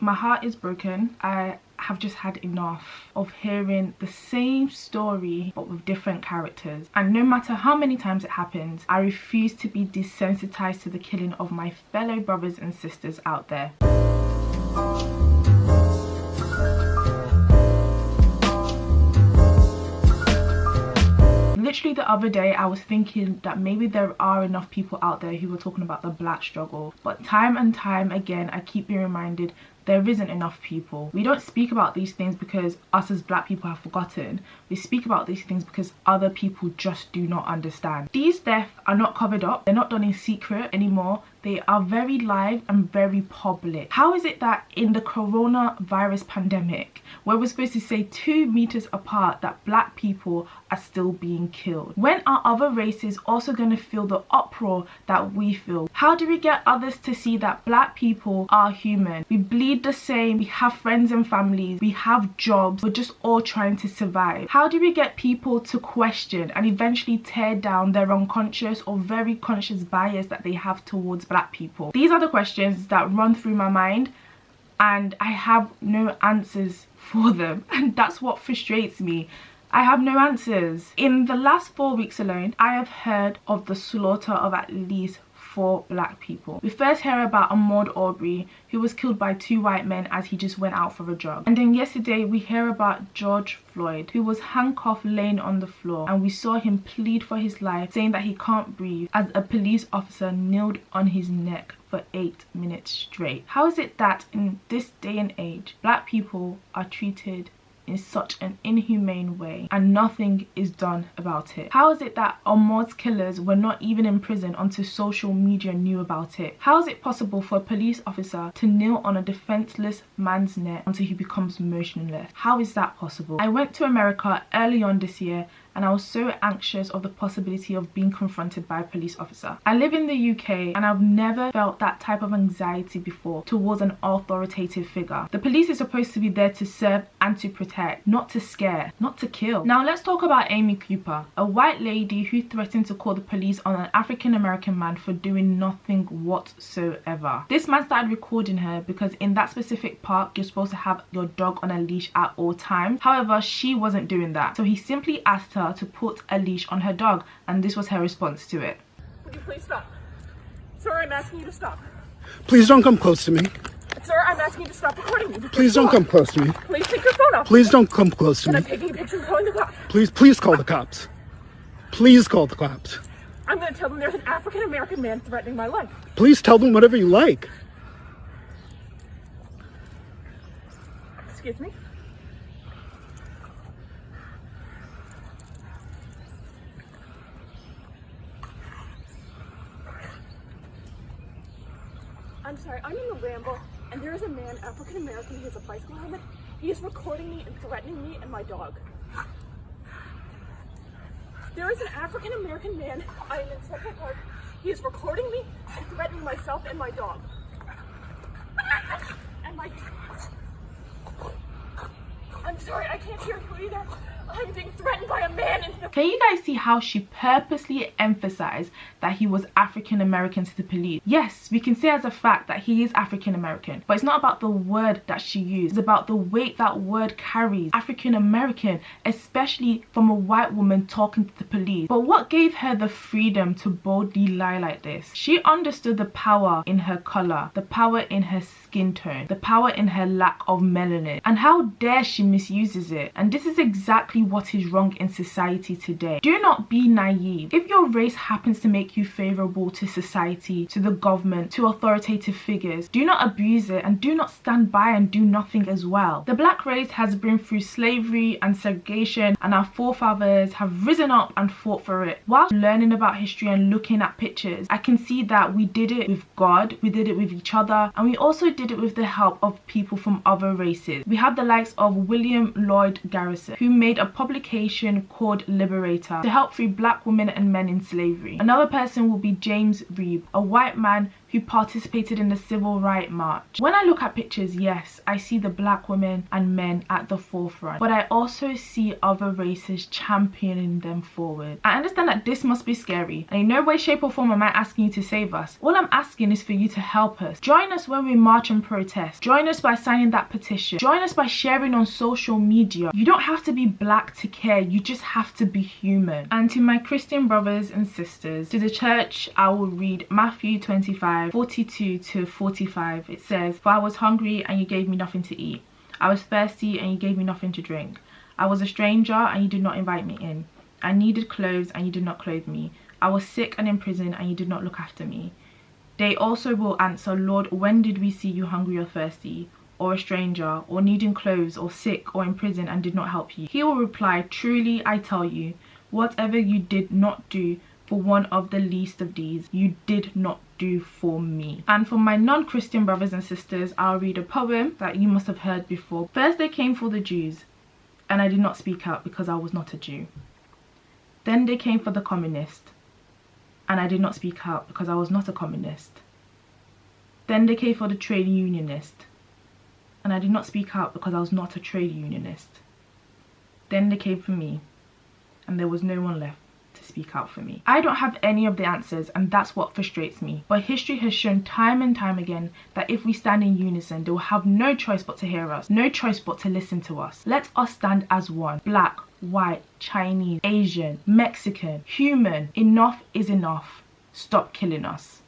My heart is broken. I have just had enough of hearing the same story but with different characters, and no matter how many times it happens, I refuse to be desensitized to the killing of my fellow brothers and sisters out there. Literally the other day I was thinking that maybe there are enough people out there who are talking about the black struggle, but time and time again I keep being reminded there isn't enough people. We don't speak about these things because us as black people have forgotten. We speak about these things because other people just do not understand. These deaths are not covered up, they're not done in secret anymore. They are very live and very public. How is it that in the coronavirus pandemic, where we're supposed to stay 2 meters apart, that black people are still being killed? When are other races also going to feel the uproar that we feel? How do we get others to see that black people are human? We bleed the same, we have friends and families, we have jobs, we're just all trying to survive. How do we get people to question and eventually tear down their unconscious or very conscious bias that they have towards black people? These are the questions that run through my mind, and I have no answers for them, and that's what frustrates me. I have no answers. In the last 4 weeks alone, I have heard of the slaughter of at least 4 black people. We first hear about Amhaud Arbery, who was killed by 2 white men as he just went out for a jog. And then yesterday we hear about George Floyd, who was handcuffed laying on the floor, and we saw him plead for his life, saying that he can't breathe, as a police officer kneeled on his neck for 8 minutes straight. How is it that in this day and age, black people are treated in such an inhumane way and nothing is done about it? How is it that Amhaud's killers were not even in prison until social media knew about it? How is it possible for a police officer to kneel on a defenseless man's neck until he becomes motionless? How is that possible? I went to America early on this year, and I was so anxious of the possibility of being confronted by a police officer. I live in the UK and I've never felt that type of anxiety before towards an authoritative figure. The police is supposed to be there to serve and to protect, not to scare, not to kill. Now let's talk about Amy Cooper, a white lady who threatened to call the police on an African American man for doing nothing whatsoever. This man started recording her because in that specific park you're supposed to have your dog on a leash at all times. However, she wasn't doing that, so he simply asked her to put a leash on her dog, and this was her response to it. Would you please stop? Sir, I'm asking you to stop. Please don't come close to me. Sir, I'm asking you to stop recording me. Please don't come close to me. Please take your phone off. Please don't come close to And me. I'm taking a picture and calling the cops. Please call the cops. Please call the cops. I'm going to tell them there's an African American man threatening my life. Please tell them whatever you like. Excuse me? I'm sorry, I'm in the Ramble, and there is a man, African American, he has a bicycle helmet. He is recording me and threatening me and my dog. There is an African American man, I am in Central Park. He is recording me and threatening myself and my dog. And my... I'm sorry, I can't hear you either. I'm being threatened by a man in the... Can you guys see how she purposely emphasized that he was African American to the police? Yes, we can say as a fact that he is African American, but it's not about the word that she used. It's about the weight that word carries. African American, especially from a white woman talking to the police. But what gave her the freedom to boldly lie like this? She understood the power in her color, the power in her skin tone, the power in her lack of melanin, and how dare she misuses it. And this is exactly what is wrong in society today. Do not be naive. If your race happens to make you favorable to society, to the government, to authoritative figures, do not abuse it and do not stand by and do nothing as well. The black race has been through slavery and segregation, and our forefathers have risen up and fought for it. Whilst learning about history and looking at pictures, I can see that we did it with God, we did it with each other, and we also did it with the help of people from other races. We have the likes of William Lloyd Garrison, who made a publication called Liberator to help free black women and men in slavery. Another person will be James Reeb, a white man who participated in the Civil Rights March. When I look at pictures, yes, I see the black women and men at the forefront, but I also see other races championing them forward. I understand that this must be scary, and in no way, shape or form am I asking you to save us. All I'm asking is for you to help us. Join us when we march and protest. Join us by signing that petition. Join us by sharing on social media. You don't have to be black to care, you just have to be human. And to my Christian brothers and sisters, to the church, I will read Matthew 25:42 to 45. It says, "For I was hungry and you gave me nothing to eat. I was thirsty and you gave me nothing to drink. I was a stranger and you did not invite me in. I needed clothes and you did not clothe me. I was sick and in prison and you did not look after me." They also will answer, "Lord, when did we see you hungry or thirsty, or a stranger, or needing clothes, or sick, or in prison, and did not help you?" He will reply, "Truly I tell you, whatever you did not do for one of the least of these, you did not do for me." And for my non-Christian brothers and sisters, I'll read a poem that you must have heard before. "First they came for the Jews, and I did not speak out because I was not a Jew. Then they came for the communist, and I did not speak out because I was not a communist. Then they came for the trade unionist, and I did not speak out because I was not a trade unionist. Then they came for me, and there was no one left to speak out for me." I don't have any of the answers, and that's what frustrates me. But history has shown time and time again that if we stand in unison, they will have no choice but to hear us, no choice but to listen to us. Let us stand as one. Black, white, Chinese, Asian, Mexican, human. Enough is enough. Stop killing us.